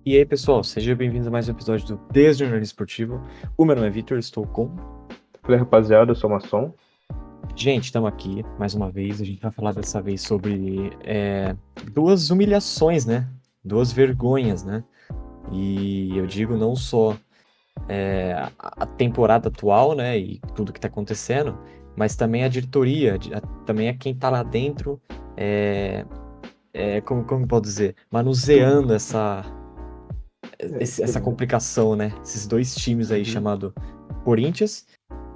E aí, pessoal, sejam bem-vindos a mais um episódio do Desjornalismo Esportivo. O meu nome é Vitor, estou com... Falei, rapaziada, eu sou maçom. Gente, estamos aqui mais uma vez. A gente vai falar dessa vez sobre duas humilhações, né? Duas vergonhas, né? E eu digo não só a temporada atual, né? E tudo que está acontecendo, mas também a diretoria, também a quem está lá dentro, como eu posso dizer? Manuseando essa complicação, né? Esses dois times aí Uhum. chamado Corinthians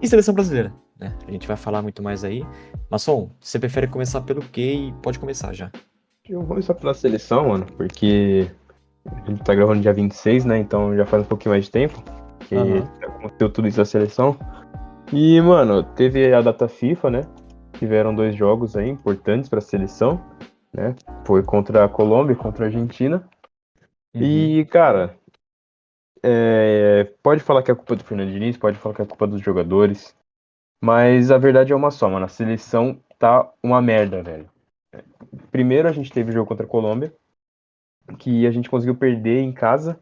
e Seleção Brasileira, né? A gente vai falar muito mais aí. Masson, você prefere começar pelo quê? E pode começar já. Eu vou começar pela seleção, mano, porque a gente tá gravando dia 26, né? Então já faz um pouquinho mais de tempo que Aham. aconteceu tudo isso da seleção. E, mano, teve a data FIFA, né? Tiveram dois jogos aí importantes pra seleção, né? Foi contra a Colômbia e contra a Argentina. Uhum. E, cara, pode falar que é culpa do Fernando Diniz, pode falar que é culpa dos jogadores, mas a verdade é uma só, mano. A seleção tá uma merda, velho. Primeiro a gente teve o jogo contra a Colômbia, que a gente conseguiu perder em casa.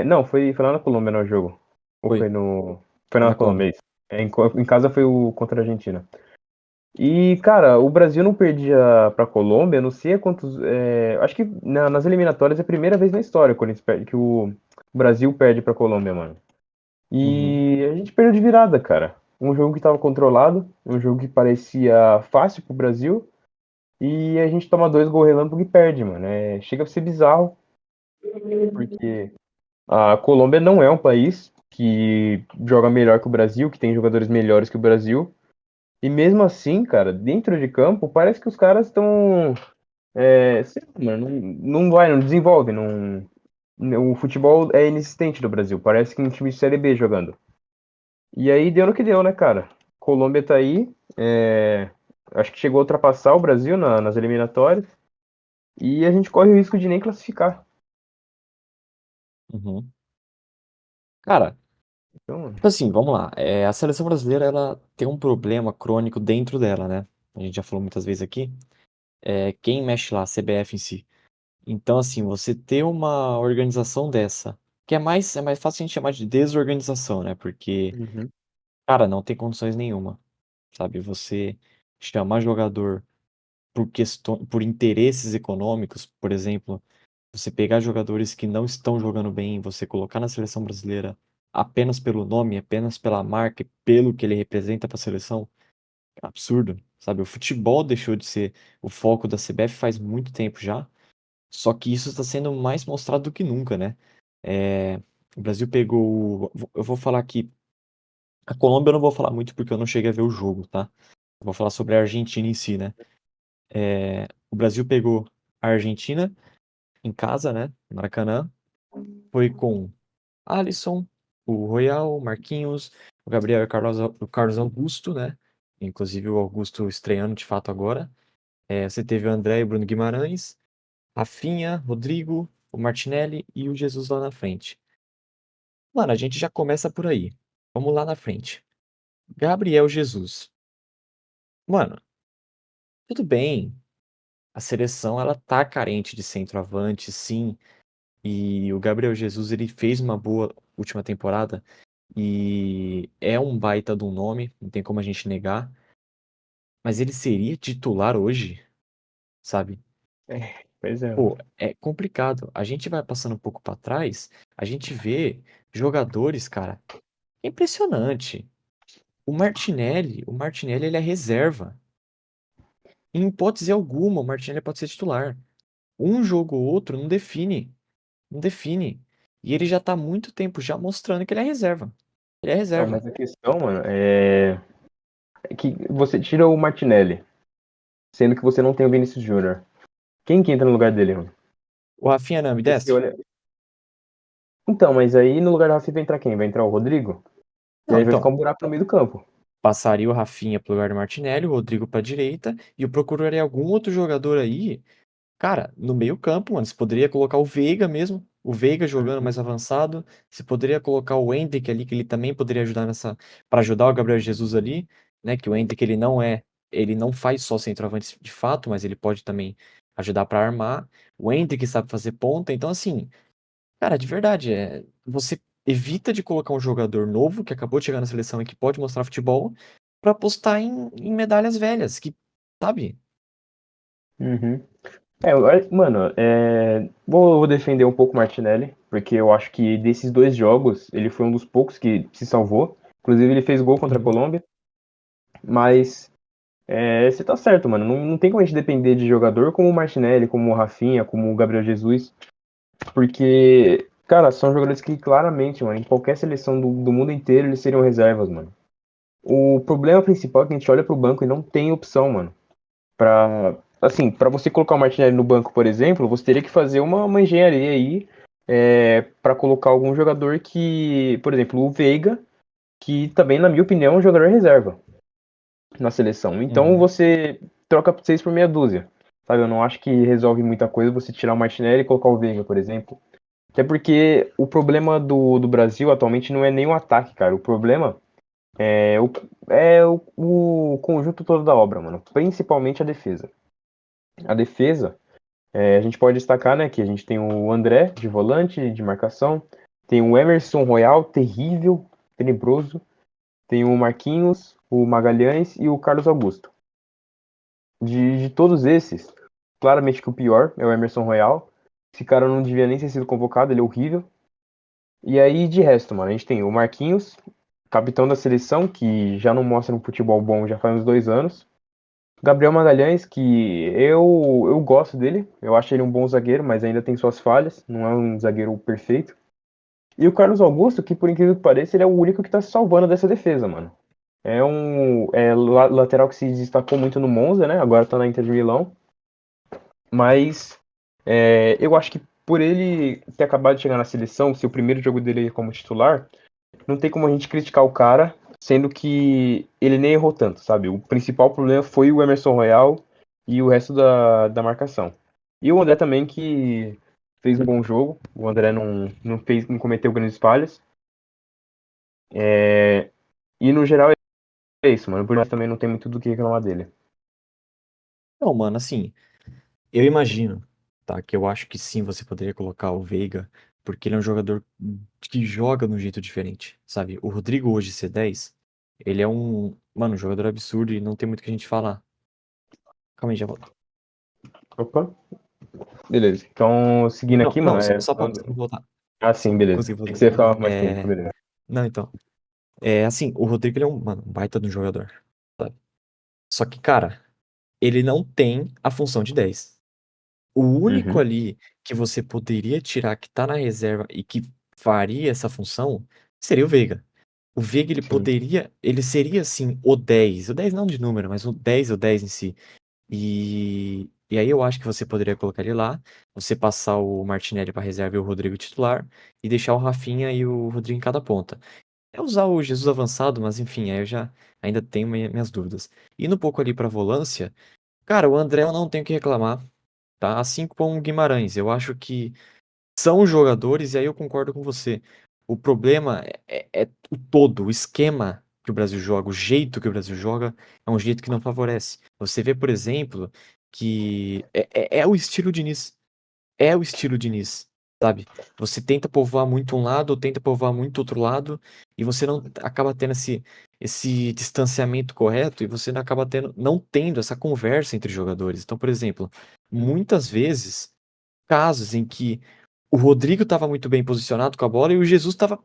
Não, foi lá na Colômbia no jogo. Ou Foi. foi no. Foi Foi na na Colômbia. Colômbia, é isso. Em casa foi o contra a Argentina. E, cara, o Brasil não perdia pra Colômbia, não sei há quantos. Acho que nas eliminatórias é a primeira vez na história que o Brasil perde pra Colômbia, mano. Uhum. E a gente perdeu de virada, cara. Um jogo que tava controlado, um jogo que parecia fácil pro Brasil, e a gente toma dois gols relâmpago e perde, mano. Chega a ser bizarro, porque a Colômbia não é um país que joga melhor que o Brasil, que tem jogadores melhores que o Brasil. E mesmo assim, cara, dentro de campo, parece que os caras estão. Sei lá, mano, não vai, não desenvolve. Não, o futebol é inexistente no Brasil. Parece que um time de Série B jogando. E aí deu no que deu, né, cara? Colômbia tá aí. Acho que chegou a ultrapassar o Brasil nas eliminatórias. E a gente corre o risco de nem classificar. Uhum. Cara, Então, tipo assim, vamos lá. A seleção brasileira, ela tem um problema crônico dentro dela, né? A gente já falou muitas vezes aqui. Quem mexe lá, a CBF em si. Então, assim, você ter uma organização dessa, que é mais fácil a gente chamar de desorganização, né? Porque, uhum. cara, não tem condições nenhuma, sabe? Você chamar jogador por interesses econômicos, por exemplo, você pegar jogadores que não estão jogando bem, você colocar na seleção brasileira apenas pelo nome, apenas pela marca, e pelo que ele representa para a seleção, é absurdo, sabe? O futebol deixou de ser o foco da CBF faz muito tempo já, só que isso está sendo mais mostrado do que nunca, né? É, o Brasil pegou. Eu vou falar aqui. A Colômbia eu não vou falar muito porque eu não cheguei a ver o jogo, tá? Eu vou falar sobre a Argentina em si, né? O Brasil pegou a Argentina em casa, né? No Maracanã. Foi com Alisson, o Royal, o Marquinhos, o Gabriel e o Carlos Augusto, né? Inclusive o Augusto estreando de fato agora. Você teve o André e o Bruno Guimarães, Rafinha, Rodrigo, o Martinelli e o Jesus lá na frente. Mano, a gente já começa por aí. Vamos lá na frente. Gabriel Jesus. Mano, tudo bem. A seleção ela tá carente de centroavante, sim. E o Gabriel Jesus ele fez uma boa última temporada e é um baita de um nome, não tem como a gente negar. Mas ele seria titular hoje, sabe? Pois é, Pô, mano. é complicado. A gente vai passando um pouco pra trás, a gente vê jogadores, cara, é impressionante. O Martinelli ele é reserva. Em hipótese alguma, o Martinelli pode ser titular. Um jogo ou outro não define. Não define. E ele já tá há muito tempo já mostrando que ele é reserva. Ele é Não, reserva. mas a questão, mano, é que você tira o Martinelli, sendo que você não tem o Vinícius Júnior. Quem que entra no lugar dele, mano? O Rafinha não é Porque você ambidestro? olha. Então, mas aí no lugar do Rafinha vai entrar quem? Vai entrar o Rodrigo? E Não, aí vai ficar então. um buraco no meio do campo. Passaria o Rafinha pro lugar do Martinelli, o Rodrigo pra direita, e eu procuraria algum outro jogador aí. Cara, no meio-campo, mano, você poderia colocar o Veiga mesmo, o Veiga jogando Uhum. mais avançado. Você poderia colocar o Endrick ali, que ele também poderia ajudar nessa, para ajudar o Gabriel Jesus ali, né? Que o Endrick ele não faz só centroavante de fato, mas ele pode também ajudar para armar. O Endrick sabe fazer ponta, então assim, Cara, de verdade, você evita de colocar um jogador novo que acabou de chegar na seleção e que pode mostrar futebol pra apostar em medalhas velhas, que, sabe? Uhum. Mano, vou defender um pouco o Martinelli, porque eu acho que desses dois jogos, ele foi um dos poucos que se salvou. Inclusive, ele fez gol contra a Uhum. Colômbia, mas você tá certo, mano. Não tem como a gente depender de jogador como o Martinelli, como o Rafinha, como o Gabriel Jesus, porque, cara, são jogadores que claramente, mano, em qualquer seleção do mundo inteiro, eles seriam reservas, mano. O problema principal é que a gente olha pro banco e não tem opção, mano. Assim, para você colocar o Martinelli no banco, por exemplo, você teria que fazer uma engenharia aí para colocar algum jogador que, por exemplo, o Veiga, que também, na minha opinião, é um jogador reserva na seleção. Então Uhum. você troca 6 por meia dúzia. Sabe, eu não acho que resolve muita coisa você tirar o Martinelli e colocar o Veiga, por exemplo. Até porque o problema do Brasil atualmente não é nem o ataque, cara. O problema é o conjunto todo da obra, mano. Principalmente a defesa. A defesa, a gente pode destacar, né, que a gente tem o André de volante, de marcação, tem o Emerson Royal, terrível, tenebroso, tem o Marquinhos, o Magalhães e o Carlos Augusto. De todos esses, claramente que o pior é o Emerson Royal. Esse cara não devia nem ter sido convocado, ele é horrível. E aí, de resto, mano, a gente tem o Marquinhos, capitão da seleção, que já não mostra um futebol bom já faz uns 2 anos. Gabriel Magalhães, que eu gosto dele, eu acho ele um bom zagueiro, mas ainda tem suas falhas, não é um zagueiro perfeito. E o Carlos Augusto, que por incrível que pareça, ele é o único que tá se salvando dessa defesa, mano. Lateral que se destacou muito no Monza, né? Agora tá na Inter de Milão. Mas eu acho que por ele ter acabado de chegar na seleção, ser o primeiro jogo dele como titular, não tem como a gente criticar o cara, sendo que ele nem errou tanto, sabe? O principal problema foi o Emerson Royal e o resto da marcação. E o André também, que fez um bom jogo. O André não cometeu grandes falhas. E no geral é isso, mano. Por nós também não tem muito do que reclamar dele. Não, mano, assim, eu imagino, tá? Que eu acho que sim, você poderia colocar o Veiga, porque ele é um jogador que joga de um jeito diferente, sabe? O Rodrigo hoje C10, ele é mano, um jogador absurdo e não tem muito o que a gente falar. Calma aí, já volto. Opa, beleza. Então, seguindo Não, aqui, mano. não, só pra conseguir voltar. Ah, Só sim, pra beleza. conseguir Tem que voltar. você falar mais tempo, É, beleza. não, então. Assim, o Rodrigo ele é mano, um baita de um jogador, sabe? Só que, cara, ele não tem a função de 10. O único Uhum, ali que você poderia tirar que tá na reserva e que faria essa função seria o Veiga. O Veiga, sim. ele seria assim o 10 não de número, mas o 10 em si. E aí eu acho que você poderia colocar ele lá, você passar o Martinelli para reserva e o Rodrigo titular, e deixar o Rafinha e o Rodrigo em cada ponta. É usar o Jesus avançado, mas enfim, aí eu já ainda tenho minhas dúvidas. Indo um pouco ali pra volância, cara, o André eu não tenho o que reclamar, tá? Assim como o Guimarães, eu acho que são jogadores, e aí eu concordo com você. O problema é o todo, o esquema que o Brasil joga, o jeito que o Brasil joga, é um jeito que não favorece. Você vê, por exemplo, que é o estilo Diniz. É o estilo Diniz, sabe? Você tenta povoar muito um lado, ou tenta povoar muito outro lado, e você não acaba tendo esse distanciamento correto, e você não acaba não tendo essa conversa entre jogadores. Então, por exemplo, muitas vezes, casos em que o Rodrigo estava muito bem posicionado com a bola e o Jesus estava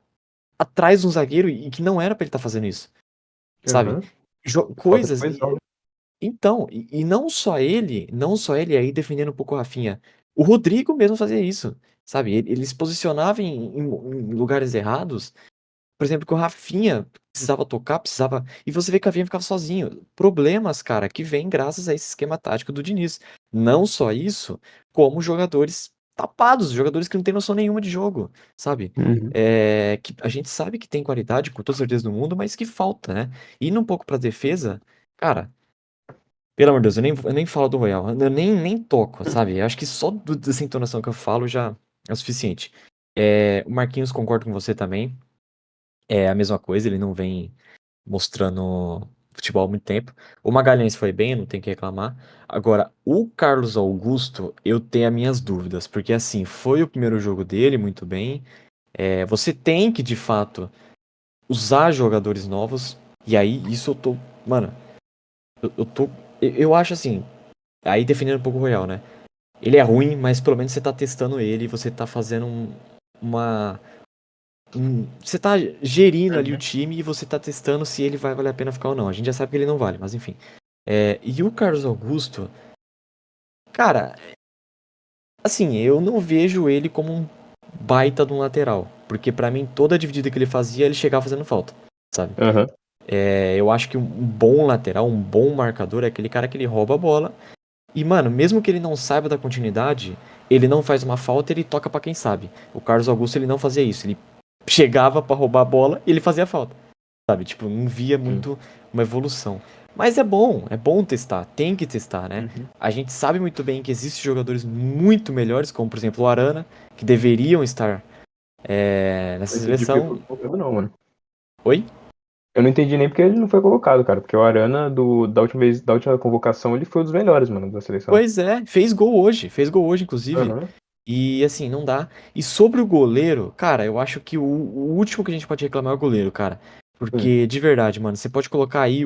atrás de um zagueiro e que não era para ele estar fazendo isso, sabe? Uhum. Falta de Coisas. coesão, né? Então, e não só ele aí defendendo um pouco o Rafinha. O Rodrigo mesmo fazia isso, sabe? Ele se posicionava em lugares errados. Por exemplo, que o Rafinha precisava tocar, precisava. E você vê que o Rafinha ficava sozinho. Problemas, cara, que vêm graças a esse esquema tático do Diniz. Não só isso, como jogadores tapados, jogadores que não têm noção nenhuma de jogo, sabe? Uhum. Que a gente sabe que tem qualidade, com toda certeza do mundo, mas que falta, né? Indo um pouco pra defesa, cara. Pelo amor de Deus, eu nem falo do Royal, eu nem toco, sabe? Eu acho que só dessa entonação que eu falo já é o suficiente. O Marquinhos, concordo com você também. É a mesma coisa, ele não vem mostrando futebol há muito tempo. O Magalhães foi bem, não tem que reclamar. Agora, o Carlos Augusto, eu tenho as minhas dúvidas, porque assim, foi o primeiro jogo dele, muito bem. Você tem que, de fato, usar jogadores novos, e aí isso eu tô. Mano, eu tô. Eu acho assim, aí defendendo um pouco o Royal, né? Ele é ruim, mas pelo menos você tá testando ele, e você tá fazendo uma. Você tá gerindo ali o Uhum. time e você tá testando se ele vai valer a pena ficar ou não. A gente já sabe que ele não vale, mas enfim. E o Carlos Augusto, cara, assim, eu não vejo ele como um baita de um lateral. Porque pra mim, toda a dividida que ele fazia, ele chegava fazendo falta, sabe? Aham. Eu acho que um bom lateral, um bom marcador é aquele cara que ele rouba a bola. E, mano, mesmo que ele não saiba da continuidade, ele não faz uma falta, ele toca pra quem sabe. O Carlos Augusto, ele não fazia isso. Ele chegava pra roubar a bola e ele fazia falta. Sabe? Tipo, não via Sim. muito uma evolução. Mas é bom testar, tem que testar, né? Uhum. A gente sabe muito bem que existem jogadores muito melhores, como por exemplo o Arana, que deveriam estar nessa Mas ele foi seleção. colocado não, mano. Oi? Eu não entendi nem porque ele não foi colocado, cara. Porque o Arana, da última vez, da última convocação, ele foi um dos melhores, mano, da seleção. Pois é, fez gol hoje, inclusive. Aham. E assim, não dá. E sobre o goleiro, cara, eu acho que o último que a gente pode reclamar é o goleiro, cara. Sim. Porque, de verdade, mano, você pode colocar aí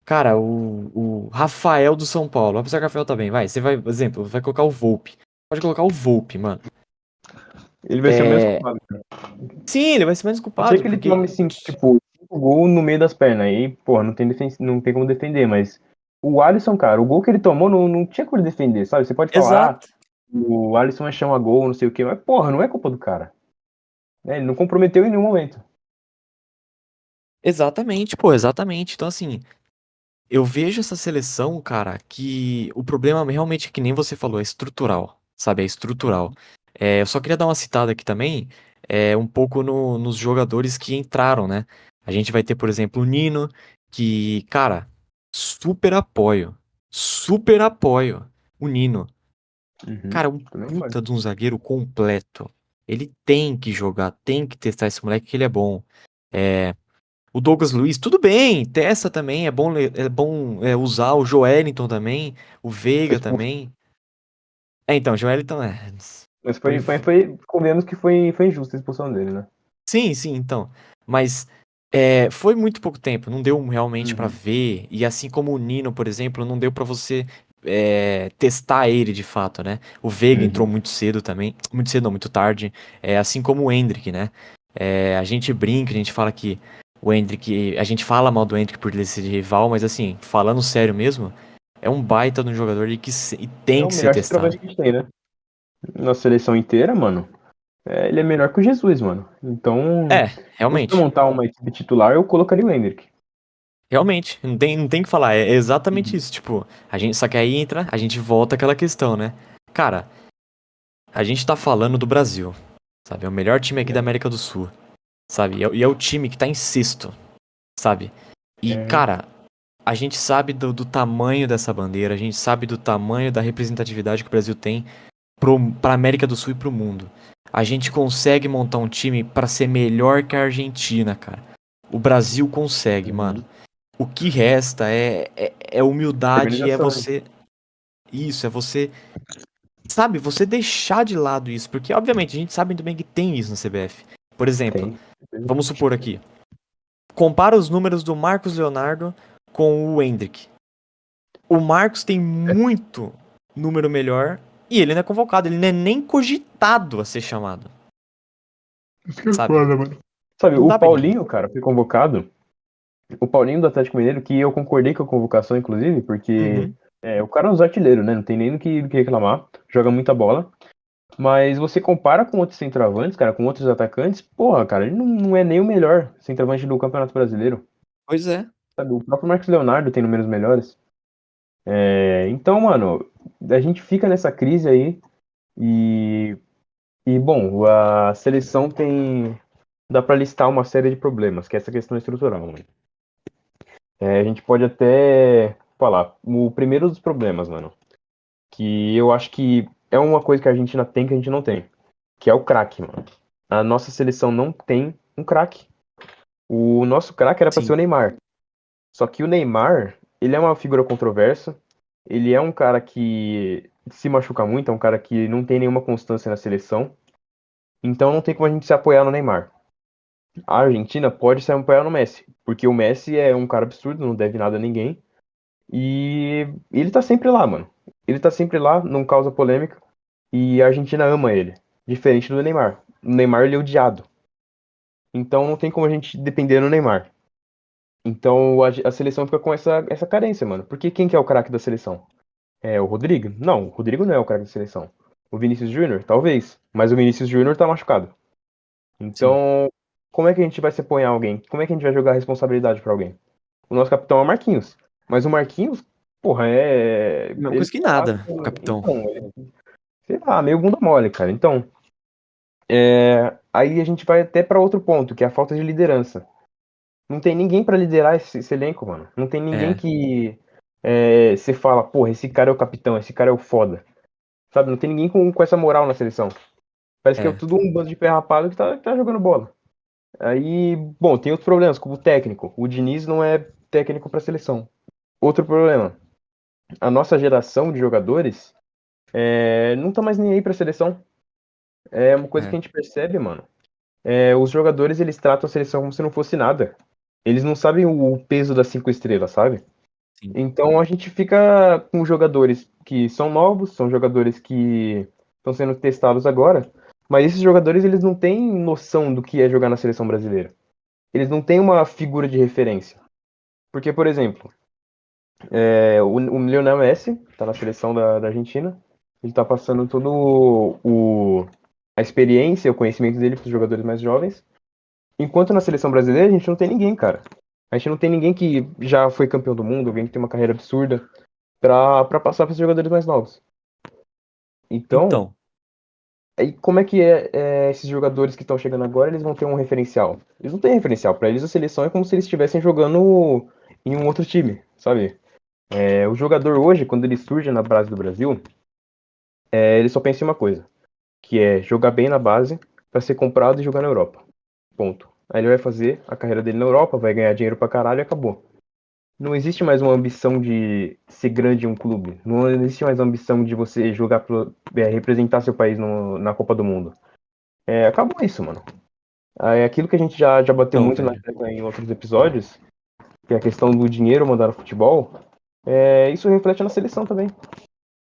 cara, o Rafael do São Paulo. Apesar que o Rafael tá bem, vai. Você vai, por exemplo, vai colocar o Volpe. Pode colocar o Volpe, mano. Ele vai ser o menos É. culpado, cara. Sim, ele vai ser menos Não sei culpado, que ele porque. tome, tipo, 5 gols no meio das pernas. Aí, porra, não tem como defender, mas o Alisson, cara, o gol que ele tomou não tinha como ele defender, sabe? Você pode falar, Exato. o Alisson é chama gol, não sei o quê, mas, porra, não é culpa do cara. Né? Ele não comprometeu em nenhum momento. Exatamente, pô, exatamente. Então, assim, eu vejo essa seleção, cara, que o problema realmente, que nem você falou, é estrutural, sabe? É estrutural. Eu só queria dar uma citada aqui também, um pouco nos jogadores que entraram, né? A gente vai ter, por exemplo, o Nino, que, cara, super apoio. Super apoio. O Nino. Uhum. Cara, um Também pode. puta de um zagueiro completo. Ele tem que jogar, tem que testar esse moleque que ele é bom. É, o Douglas Luiz, tudo bem, testa também, é bom usar o Joelinton também, o Foi Veiga expulso. também. Então, o Joelinton Mas foi, convenhamos que foi injusta a expulsão dele, né? sim, sim, então. Mas foi muito pouco tempo, não deu realmente pra Uhum. ver. E assim como o Nino, por exemplo, não deu pra você testar ele de fato, né? O Veiga entrou Uhum. muito cedo também, muito cedo não, muito tarde. Assim como o Endrick, né? A gente brinca, a gente fala que o Endrick, a gente fala mal do Endrick por ele ser de rival, mas assim, falando sério mesmo, é um baita de um jogador e É tem o que ser melhor centroavante testado. que a gente tem, né? Na seleção inteira, mano, ele é melhor que o Jesus, mano. Então, se fosse pra Realmente. montar uma equipe titular, eu colocaria o Endrick. Realmente, não tem que falar, é exatamente Uhum. isso, tipo, só que aí entra, a gente volta àquela questão, né? Cara, a gente tá falando do Brasil, sabe? É o melhor time aqui da É. América do Sul, sabe? E é o time que tá em sexto, sabe? E, É. cara, a gente sabe do tamanho dessa bandeira, a gente sabe do tamanho da representatividade que o Brasil tem pra América do Sul e pro mundo. A gente consegue montar um time pra ser melhor que a Argentina, cara. O Brasil consegue, mano. Uhum. O que resta é humildade, é Organização, né? você. Isso, é você. Sabe, você deixar de lado isso. Porque, obviamente, a gente sabe muito bem que tem isso na CBF. Por exemplo, Tem. vamos supor aqui. Compara os números do Marcos Leonardo com o Hendrick. O Marcos tem muito número melhor e ele não é convocado. Ele não é nem cogitado a ser chamado. Isso que é Sabe? foda, mano. Sabe, Não o dá pra entender. Paulinho, cara, foi convocado. O Paulinho do Atlético Mineiro, que eu concordei com a convocação, inclusive, porque Uhum. o cara é um artilheiro, né? Não tem nem do que reclamar. Joga muita bola. Mas você compara com outros centroavantes, cara, com outros atacantes, porra, cara, ele não é nem o melhor centroavante do Campeonato Brasileiro. Pois é. Sabe? O próprio Marcos Leonardo tem números melhores. Então, mano, a gente fica nessa crise aí e, bom, a seleção tem. Dá pra listar uma série de problemas, que é essa questão estrutural, mano. A gente pode até falar. O primeiro dos problemas, mano, que eu acho que é uma coisa que a Argentina tem que a gente não tem, que é o craque, mano. A nossa seleção não tem um craque. O nosso craque era pra ser Sim. o Neymar. Só que o Neymar, ele é uma figura controversa. Ele é um cara que se machuca muito, é um cara que não tem nenhuma constância na seleção. Então não tem como a gente se apoiar no Neymar. A Argentina pode se apoiar no Messi, porque o Messi é um cara absurdo, não deve nada a ninguém. E ele tá sempre lá, mano. Ele tá sempre lá, não causa polêmica. E a Argentina ama ele. Diferente do Neymar. O Neymar, ele é odiado. Então não tem como a gente depender do Neymar. Então a seleção fica com essa carência, mano. Porque quem que é o craque da seleção? É o Rodrigo? Não, o Rodrigo não é o craque da seleção. O Vinícius Júnior? Talvez. Mas o Vinícius Júnior tá machucado. Sim. Então, como é que a gente vai se apoiar em alguém? Como é que a gente vai jogar a responsabilidade pra alguém? O nosso capitão é o Marquinhos. Mas o Marquinhos, porra, Mesma ele coisa que tá lá nada, o capitão. então, sei lá, meio bunda mole, cara. Então, aí a gente vai até pra outro ponto, que é a falta de liderança. Não tem ninguém pra liderar esse elenco, mano. Não tem ninguém É, que você fala, porra, esse cara é o capitão, esse cara é o foda. Sabe? Não tem ninguém com essa moral na seleção. Parece que é é, tudo um bando de pé rapado que tá jogando bola. Aí, bom, tem outros problemas, como o técnico. O Diniz não é técnico pra seleção. Outro problema, a nossa geração de jogadores não tá mais nem aí pra seleção. É uma coisa que é, a gente percebe, mano. Os jogadores, eles tratam a seleção como se não fosse nada. Eles não sabem o peso das 5 estrelas, sabe? sim. Então a gente fica com jogadores que são novos, são jogadores que estão sendo testados agora, mas esses jogadores eles não têm noção do que é jogar na seleção brasileira. Eles não têm uma figura de referência. Porque, por exemplo, o Lionel Messi está na seleção da Argentina, ele está passando todo a experiência, o conhecimento dele para os jogadores mais jovens. Enquanto na seleção brasileira a gente não tem ninguém, cara. A gente não tem ninguém que já foi campeão do mundo, alguém que tem uma carreira absurda para passar para os jogadores mais novos. Então, Então, aí como é que esses jogadores que estão chegando agora, eles vão ter um referencial? Eles não têm referencial. Para eles a seleção é como se eles estivessem jogando em um outro time, sabe? O jogador hoje, quando ele surge na base do Brasil, ele só pensa em uma coisa, que é jogar bem na base para ser comprado e jogar na Europa. Ponto. Aí ele vai fazer a carreira dele na Europa, vai ganhar dinheiro pra caralho e acabou. Não existe mais uma ambição de ser grande em um clube. Não existe mais a ambição de você jogar representar seu país na Copa do Mundo. Acabou isso, mano. Aquilo que a gente já bateu então, muito na velho. tecla em outros episódios, que é a questão do dinheiro mandar no futebol, isso reflete na seleção também.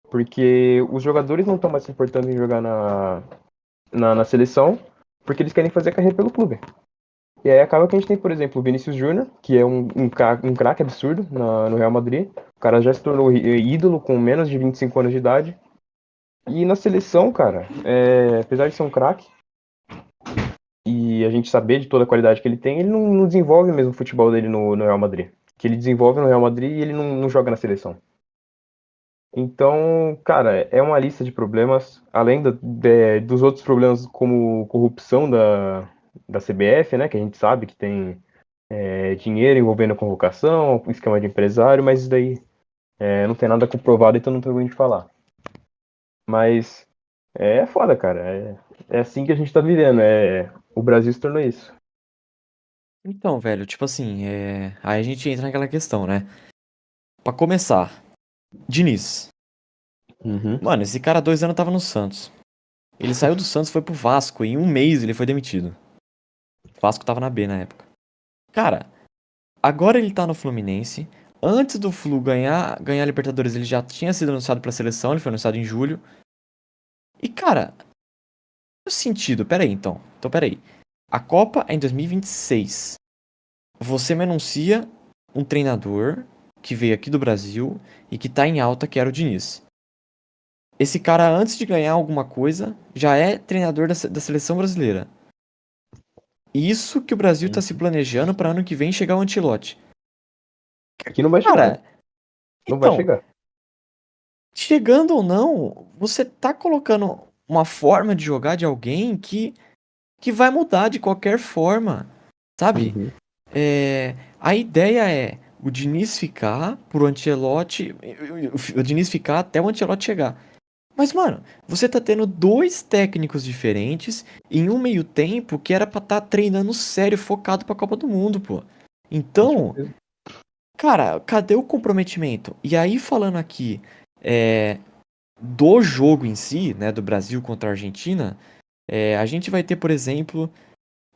Porque os jogadores não estão mais se importando em jogar na seleção, porque eles querem fazer a carreira pelo clube. E aí acaba que a gente tem, por exemplo, o Vinícius Júnior, que é um craque absurdo no Real Madrid. O cara já se tornou ídolo com menos de 25 anos de idade. E na seleção, cara, apesar de ser um craque e a gente saber de toda a qualidade que ele tem, ele não desenvolve mesmo o futebol dele no Real Madrid. Que ele desenvolve no Real Madrid e ele não joga na seleção. Então, cara, é uma lista de problemas, além dos outros problemas como corrupção da CBF, né, que a gente sabe que tem dinheiro envolvendo convocação, esquema de empresário, mas isso daí não tem nada comprovado, então não tem o que falar. Mas é foda, cara. É assim que a gente tá vivendo. O Brasil se tornou isso. Então, velho, tipo assim, aí a gente entra naquela questão, né? Pra começar, Diniz. Uhum. Mano, esse cara há 2 anos tava no Santos. Ele saiu do Santos e foi pro Vasco. Em um mês ele foi demitido. O Vasco tava na B na época. Cara, agora ele tá no Fluminense. Antes do Flu ganhar a Libertadores, ele já tinha sido anunciado pra seleção. Ele foi anunciado em julho. E, cara, no sentido, peraí então. Então, peraí. A Copa é em 2026. Você me anuncia um treinador que veio aqui do Brasil e que tá em alta, que era o Diniz. Esse cara, antes de ganhar alguma coisa, já é treinador da seleção brasileira. Isso que o Brasil tá se planejando para ano que vem chegar o Ancelotti. Aqui não vai chegar. Cara, Não vai então, chegar. chegando ou não, você tá colocando uma forma de jogar de alguém que vai mudar de qualquer forma, sabe? Uhum. A ideia é o Diniz ficar pro Ancelotti, o Diniz ficar até o Ancelotti chegar. Mas, mano, você tá tendo dois técnicos diferentes em um meio tempo que era pra estar treinando sério, focado pra Copa do Mundo, pô. Com Então, certeza. Cara, cadê o comprometimento? E aí, falando aqui é, do jogo em si, né, do Brasil contra a Argentina, a gente vai ter, por exemplo,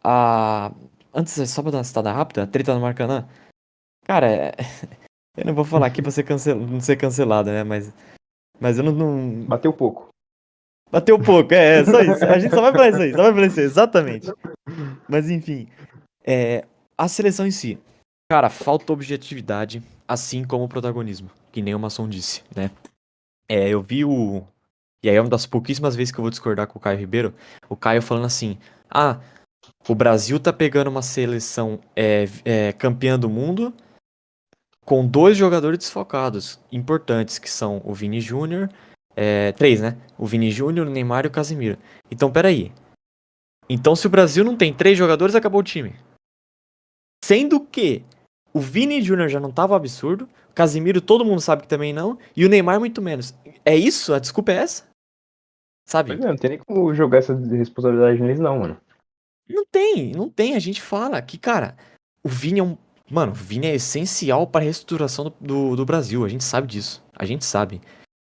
a. Antes, só pra dar uma citada rápida, a treta no Maracanã. Cara, eu não vou falar aqui pra não ser cancelado, né? Mas eu não. Bateu pouco. Bateu pouco, só isso. A gente só vai falar isso aí, só vai falar isso aí, exatamente. Mas enfim, a seleção em si. Cara, falta objetividade, assim como o protagonismo, que nem o Masson disse, né? Eu vi o. E aí é uma das pouquíssimas vezes que eu vou discordar com o Caio Ribeiro. O Caio falando assim: ah, o Brasil tá pegando uma seleção campeã do mundo com dois jogadores desfocados importantes, que são o Vini Júnior. Três, né? O Vini Júnior, o Neymar e o Casemiro. Então, peraí. Então, se o Brasil não tem três jogadores, acabou o time. Sendo que o Vini Júnior já não tava absurdo, o Casemiro todo mundo sabe que também não, e o Neymar muito menos. É isso? A desculpa é essa? Pois Sabe? é, não tem nem como jogar essa responsabilidade neles, não, mano. Não tem, não tem. A gente fala que, cara, o Vini é um. Mano, o Vini é essencial para a reestruturação do Brasil. A gente sabe disso. A gente sabe.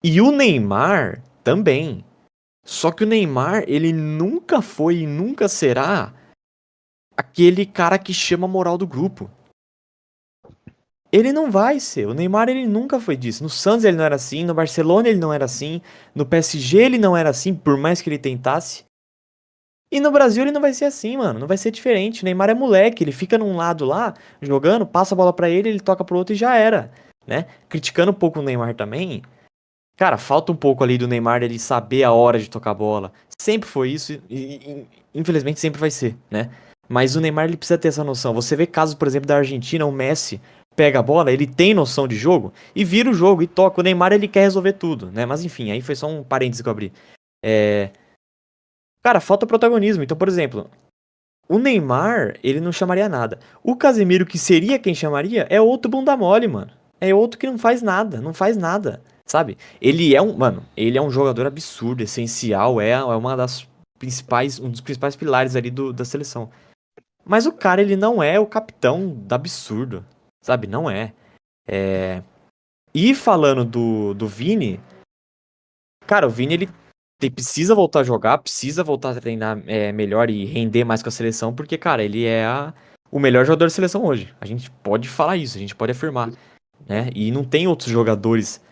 E o Neymar também. Só que o Neymar, ele nunca foi e nunca será aquele cara que chama a moral do grupo. Ele não vai ser. O Neymar, ele nunca foi disso. No Santos ele não era assim, no Barcelona ele não era assim, no PSG ele não era assim, por mais que ele tentasse. E no Brasil ele não vai ser assim, mano. Não vai ser diferente. O Neymar é moleque, ele fica num lado lá, jogando, passa a bola pra ele, ele toca pro outro e já era, né? Criticando um pouco o Neymar também. Cara, falta um pouco ali do Neymar ele saber a hora de tocar a bola. Sempre foi isso e, infelizmente sempre vai ser, né? Mas o Neymar ele precisa ter essa noção. Você vê casos, por exemplo, da Argentina, o Messi pega a bola, ele tem noção de jogo e vira o jogo e toca. O Neymar ele quer resolver tudo, né? Mas enfim, aí foi só um parênteses que eu abri. É... Cara, falta protagonismo. Então, por exemplo, o Neymar, ele não chamaria nada. O Casemiro, que seria quem chamaria, é outro bunda mole, mano. É outro que não faz nada, não faz nada, sabe? Ele é um, mano, ele é um jogador absurdo, essencial, é uma das principais, um dos principais pilares ali da seleção. Mas o cara, ele não é o capitão da absurdo, sabe? Não é. E falando do Vini, cara, o Vini, ele precisa voltar a jogar, precisa voltar a treinar melhor e render mais com a seleção, porque, cara, ele é o melhor jogador da seleção hoje. A gente pode falar isso, a gente pode afirmar, né? E não tem outros jogadores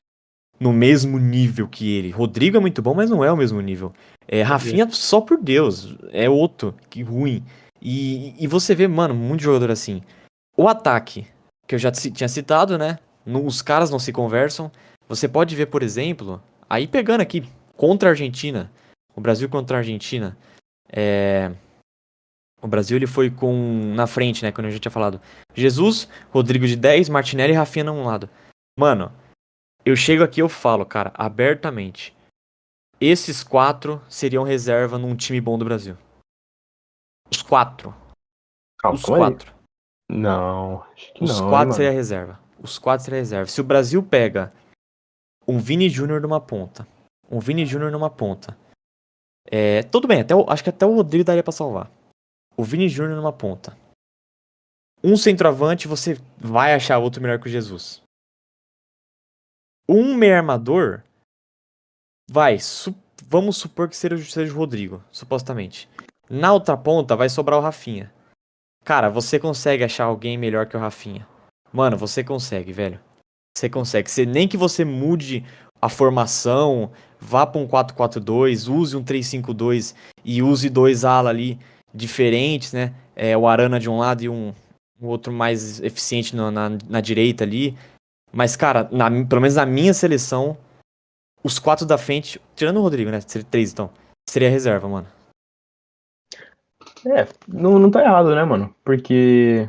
no mesmo nível que ele. Rodrigo é muito bom, mas não é o mesmo nível. Rafinha, só por Deus, é outro, que ruim. E você vê, mano, muito jogador assim. O ataque, que eu já tinha citado, né? Os caras não se conversam. Você pode ver, por exemplo, aí pegando aqui, contra a Argentina, o Brasil contra a Argentina, o Brasil ele foi com na frente, né, quando a gente tinha falado. Jesus, Rodrigo de 10, Martinelli e Rafinha num lado. Mano, eu chego aqui e eu falo, cara, abertamente. Esses quatro seriam reserva num time bom do Brasil. Os quatro. Calma, Os calma aí. quatro. Não, acho que Os não, hein, quatro seria mano. reserva. Os quatro seria reserva. Se o Brasil pega um Vini Júnior numa ponta. Um Vini Júnior numa ponta. Tudo bem, acho que até o Rodrigo daria pra salvar. O Vini Júnior numa ponta. Um centroavante, você vai achar outro melhor que o Jesus. Um meio armador, vai, vamos supor que seja o Rodrigo, supostamente. Na outra ponta vai sobrar o Rafinha. Cara, você consegue achar alguém melhor que o Rafinha. Mano, você consegue, velho. Você consegue. Nem que você mude a formação, vá para um 4-4-2, use um 3-5-2 e use dois ala ali diferentes, né? O Arana de um lado e um outro mais eficiente na direita ali. Mas, cara, pelo menos na minha seleção, os quatro da frente, tirando o Rodrigo, né? Seria três, então. Seria reserva, mano. Não tá errado, né, mano? Porque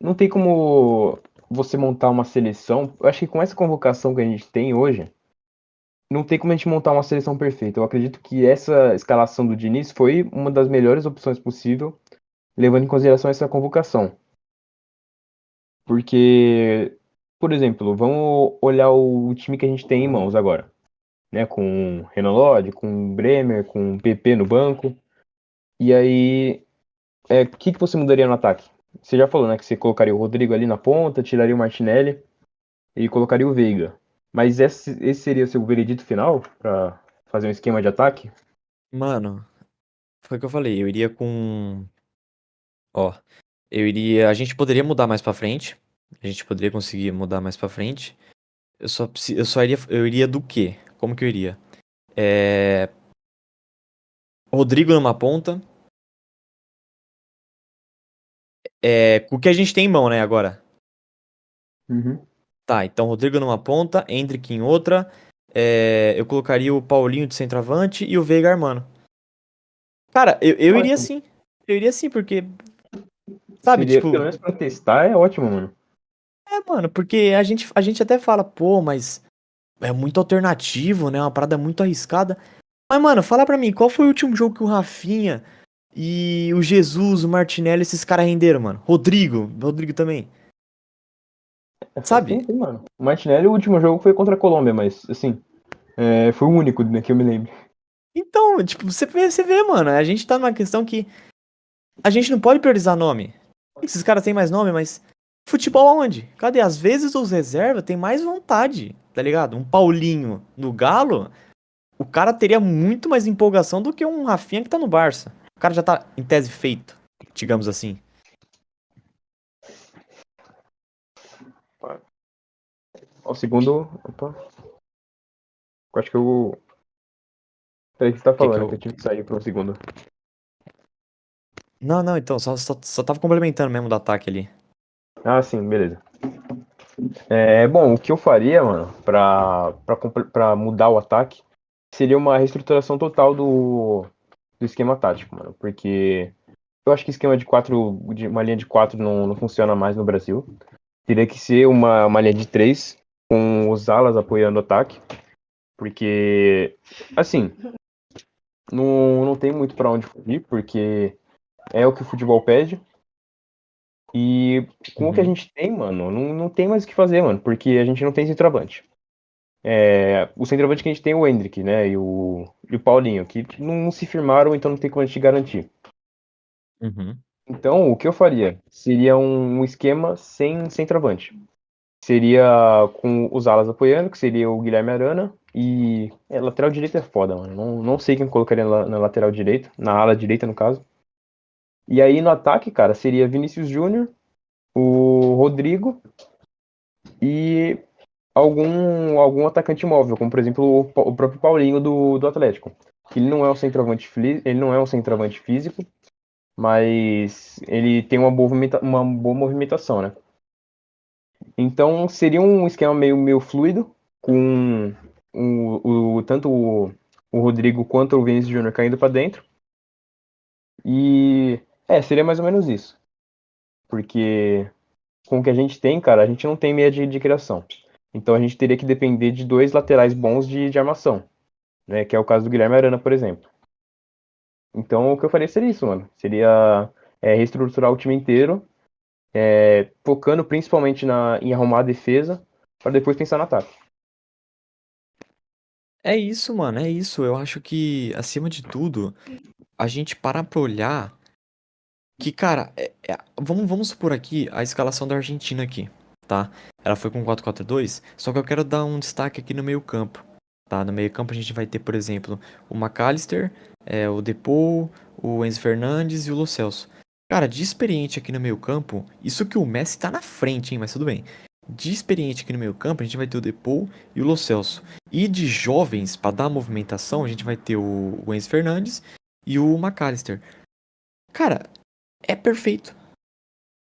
não tem como você montar uma seleção. Eu acho que com essa convocação que a gente tem hoje, não tem como a gente montar uma seleção perfeita. Eu acredito que essa escalação do Diniz foi uma das melhores opções possível, levando em consideração essa convocação. Porque, por exemplo, vamos olhar o time que a gente tem em mãos agora, né? Com o Renan Lodge, com o Bremer, com o PP no banco. E aí, o que você mudaria no ataque? Você já falou, né, que você colocaria o Rodrigo ali na ponta, tiraria o Martinelli e colocaria o Veiga. Mas esse seria o seu veredito final pra fazer um esquema de ataque? Mano, foi o que eu falei, eu iria com. Ó, eu iria. A gente poderia mudar mais pra frente. A gente poderia conseguir mudar mais pra frente. Eu só iria. Eu iria do quê? Como que eu iria? É. Rodrigo numa ponta. É. Com o que a gente tem em mão, né, agora? Uhum. Tá, então Rodrigo numa ponta, Endrick em outra. É, eu colocaria o Paulinho de centroavante e o Veiga armando. Cara, eu iria Ótimo. sim. Eu iria sim, porque, sabe, Seria, pelo tipo, menos pra testar, é ótimo, mano. mano, porque a gente até fala, pô, mas é muito alternativo, né? Uma parada muito arriscada. Mas, mano, fala pra mim, qual foi o último jogo que o Rafinha e o Jesus, o Martinelli, esses caras renderam, mano? Rodrigo também. Sim, Sabe? sim, mano. O Martinelli, o último jogo foi contra a Colômbia, mas, assim, foi o único, né, que eu me lembro. Então, tipo, você vê, mano, a gente tá numa questão que a gente não pode priorizar nome. Esses caras têm mais nome, mas futebol aonde? Cadê? Às vezes os reservas têm mais vontade, tá ligado? Um Paulinho no Galo, o cara teria muito mais empolgação do que um Rafinha que tá no Barça. O cara já tá em tese feito, digamos assim. Ó, o segundo. Opa, eu acho que eu. Peraí, o que você tá Que que falando? Que eu... eu tive que sair pro segundo. Não, não, então, só tava complementando mesmo do ataque ali. Ah, sim, beleza. Bom, o que eu faria, mano, pra mudar o ataque, seria uma reestruturação total do esquema tático, mano. Porque eu acho que esquema de quatro, uma linha de quatro não funciona mais no Brasil. Teria que ser uma linha de três, com os alas apoiando o ataque. Porque, assim, não tem muito pra onde fugir, porque é o que o futebol pede. E com o que a Uhum, gente tem, mano, não tem mais o que fazer, mano, porque a gente não tem centroavante. O centroavante que a gente tem é o Endrick, né? E o Paulinho, que não se firmaram, então não tem como a gente garantir. uhum. Então, o que eu faria? Seria um esquema sem centroavante. Seria com os alas apoiando, que seria o Guilherme Arana. E lateral direito é foda, mano. Não sei quem colocaria na lateral direita, na ala direita, no caso. E aí no ataque, cara, seria Vinícius Júnior, o Rodrigo e algum atacante móvel, como por exemplo o próprio Paulinho do Atlético. Ele não é um centroavante, ele não é um centroavante físico, mas ele tem uma boa movimentação, né? Então seria um esquema meio fluido, com tanto o Rodrigo quanto o Vinícius Júnior caindo para dentro. E seria mais ou menos isso. Porque com o que a gente tem, cara, a gente não tem meia de criação. Então a gente teria que depender de dois laterais bons de armação, né? Que é o caso do Guilherme Arana, por exemplo. Então o que eu faria seria isso, mano. Seria reestruturar o time inteiro, focando principalmente em arrumar a defesa, para depois pensar no ataque. É isso, mano, é isso. Eu acho que, acima de tudo, a gente parar pra olhar que, cara, vamos supor aqui a escalação da Argentina aqui, tá? Ela foi com 4-4-2, só que eu quero dar um destaque aqui no meio-campo, tá? No meio-campo a gente vai ter, por exemplo, o McAllister, o Depou, o Enzo Fernandes e o Lo Celso. Cara, de experiente aqui no meio-campo, isso que o Messi tá na frente, hein? Mas tudo bem. De experiente aqui no meio-campo, a gente vai ter o Depou e o Lo Celso. E de jovens, pra dar movimentação, a gente vai ter o Enzo Fernandes e o McAllister. Cara, é perfeito.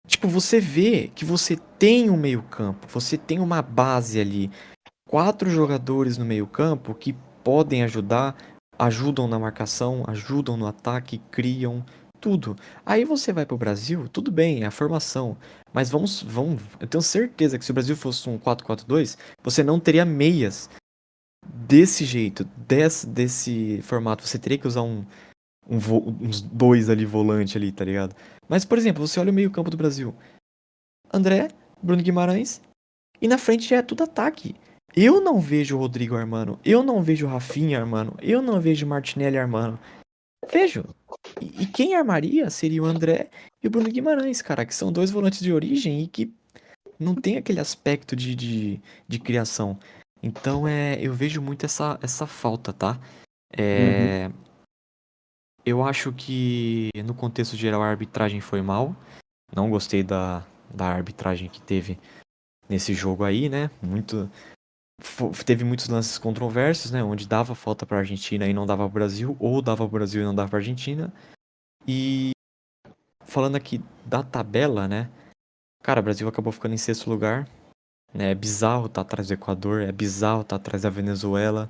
Tipo, você vê que você tem um meio-campo, você tem uma base ali, quatro jogadores no meio-campo que podem ajudar, ajudam na marcação, ajudam no ataque, criam tudo. Aí você vai pro Brasil, tudo bem, é a formação, mas eu tenho certeza que se o Brasil fosse um 4-4-2, você não teria meias desse jeito, desse formato. Você teria que usar uns dois ali volante ali, tá ligado? Mas, por exemplo, você olha o meio-campo do Brasil. André, Bruno Guimarães, e na frente já é tudo ataque. Eu não vejo o Rodrigo armando, eu não vejo o Rafinha armando, eu não vejo o Martinelli armando. Vejo. E quem armaria seria o André e o Bruno Guimarães, cara, que são dois volantes de origem e que não tem aquele aspecto de criação. Então eu vejo muito essa falta, tá? Uhum. É, eu acho que no contexto geral a arbitragem foi mal. Não gostei da arbitragem que teve nesse jogo aí, né? Teve muitos lances controversos, né? Onde dava falta pra Argentina e não dava pro Brasil, ou dava pro Brasil e não dava pra Argentina. E falando aqui da tabela, né? Cara, o Brasil acabou ficando em sexto lugar, né? É bizarro tá atrás do Equador, é bizarro tá atrás da Venezuela,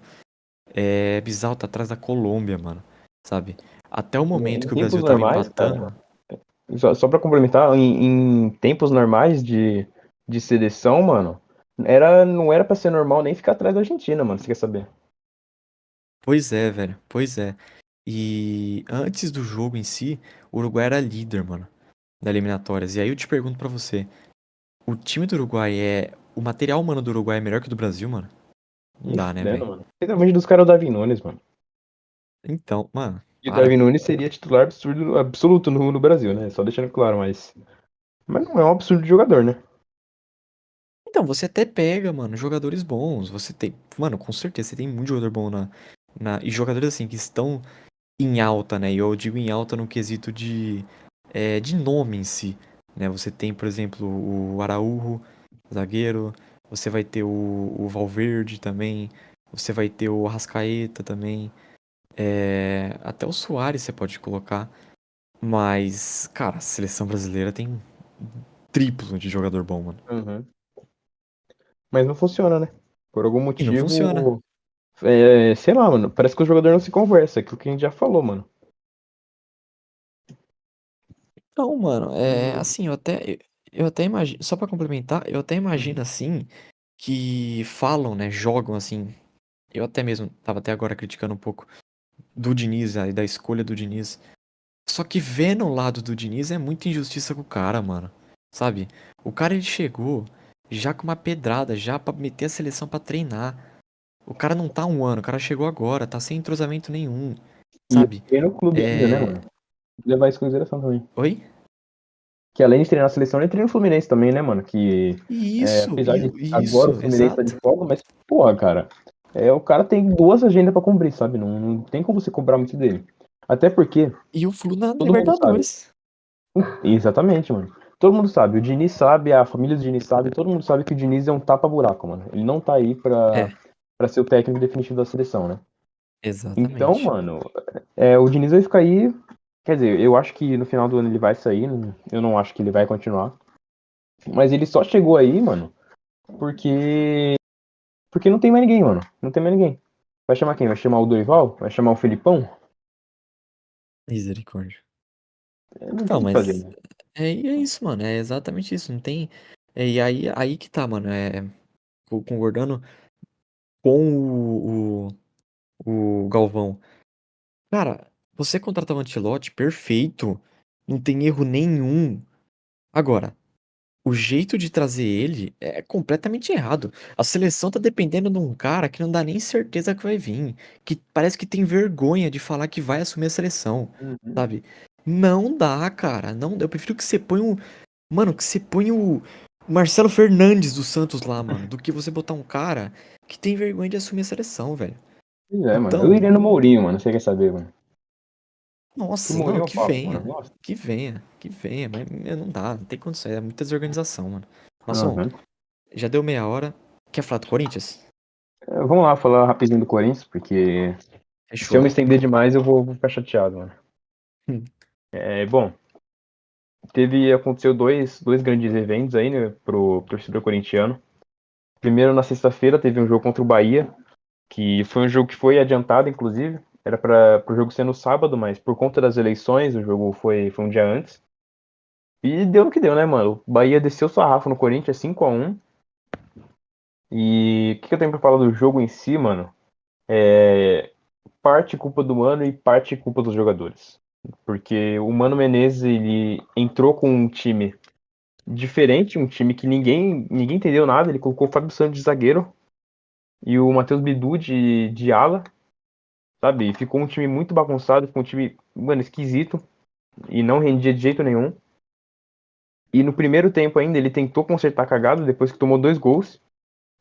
é bizarro tá atrás da Colômbia, mano, sabe? Até o momento Em que o tempos Brasil tava normais, cara, empatando. só pra complementar, em tempos normais de seleção, mano, não era pra ser normal nem ficar atrás da Argentina, mano, você quer saber? Pois é, velho, pois é. E antes do jogo em si, o Uruguai era líder, mano, da eliminatórias. E aí eu te pergunto pra você, o time do Uruguai o material humano do Uruguai é melhor que o do Brasil, mano? Não Nem dá, né, fudendo, velho? mano. Principalmente dos caras do Darwin Nunes, mano. Então, mano, E o para. Darwin Nunes seria titular absurdo, absoluto no Brasil, né? Só deixando claro, mas não é um absurdo de jogador, né? Então, você até pega, mano, jogadores bons. Você tem. Mano, com certeza, você tem muito jogador bom e jogadores assim que estão em alta, né? E eu digo em alta no quesito de nome em si, né? Você tem, por exemplo, o Araújo, zagueiro. Você vai ter o Valverde também. Você vai ter o Arrascaeta também. Até o Suárez você pode colocar. Mas, cara, a seleção brasileira tem triplo de jogador bom, mano. Uhum. Mas não funciona, né? Por algum E não funciona. motivo, sei lá, mano, parece que o jogador não se conversa, aquilo que a gente já falou, mano. Então, mano, E- assim, eu até imagino, só pra complementar, eu até Uhum. imagino assim que falam, né, jogam assim. Eu até mesmo tava até agora criticando um pouco do Diniz, aí da escolha do Diniz. Só que vendo o lado do Diniz é muita injustiça com o cara, mano. Sabe? O cara ele chegou já com uma pedrada, já pra meter a seleção pra treinar. O cara não tá há um ano, o cara chegou agora, tá sem entrosamento nenhum, E sabe? ele no clube ainda, né, É... mano? Tem que levar isso em consideração também. Oi? Que além de treinar a seleção, ele treina o Fluminense também, né, mano? Que apesar de agora o Isso, Fluminense tá de exato. folga, mas, porra, cara, o cara tem duas agendas pra cumprir, sabe? Não tem como você cobrar muito dele. Até porque E o Flu na todo mundo sabe. Libertadores. Exatamente, mano. Todo mundo sabe. O Diniz sabe, a família do Diniz sabe, todo mundo sabe que o Diniz é um tapa-buraco, mano. Ele não tá aí É, pra ser o técnico definitivo da seleção, né? Então, exatamente. mano, o Diniz vai ficar aí. Quer dizer, eu acho que no final do ano ele vai sair. Eu não acho que ele vai continuar. Mas ele só chegou aí, mano, porque. Porque não tem mais ninguém, mano. Não tem mais ninguém. Vai chamar quem? Vai chamar o Dorival? Vai chamar o Felipão? Misericórdia. Não tem Então, o que fazer, mas né? é isso, mano. É exatamente isso. Não tem. E aí que tá, mano. Concordando com o Galvão. Cara, você contratar o Ancelotti, perfeito. Não tem erro nenhum. Agora, o jeito de trazer ele é completamente errado. A seleção tá dependendo de um cara que não dá nem certeza que vai vir. Que parece que tem vergonha de falar que vai assumir a seleção, Uhum. sabe? Não dá, cara. Não dá. Eu prefiro que você ponha um. Mano, que você ponha o Marcelo Fernandes do Santos lá, mano, do que você botar um cara que tem vergonha de assumir a seleção, velho. Pois é, mano. Eu Então, iria no Mourinho, mano. Você quer saber, mano? Pro nossa, não, Mourinho eu que papo, mano. venha. Nossa. Que venha, mas não dá, não tem condição. É muita desorganização, mano. Maçom, Aham. já deu meia hora. Quer falar do Corinthians? Vamos lá falar rapidinho do Corinthians, porque se eu Fechou. me estender demais eu vou ficar chateado, mano. Hum. Bom, aconteceu dois grandes eventos aí, né, pro torcedor corintiano. Primeiro, na sexta-feira, teve um jogo contra o Bahia, que foi um jogo que foi adiantado, inclusive. Era para o jogo ser no sábado, mas por conta das eleições, o jogo foi um dia antes. E deu no que deu, né, mano? O Bahia desceu o sarrafo no Corinthians 5-1. E o que eu tenho pra falar do jogo em si, mano? É parte culpa do Mano e parte culpa dos jogadores. Porque o Mano Menezes, ele entrou com um time diferente, um time que ninguém entendeu nada. Ele colocou o Fábio Santos de zagueiro e o Matheus Bidu de ala. sabe? E ficou um time muito bagunçado, ficou um time, mano, esquisito e não rendia de jeito nenhum. E no primeiro tempo ainda ele tentou consertar a cagada depois que tomou 2 gols.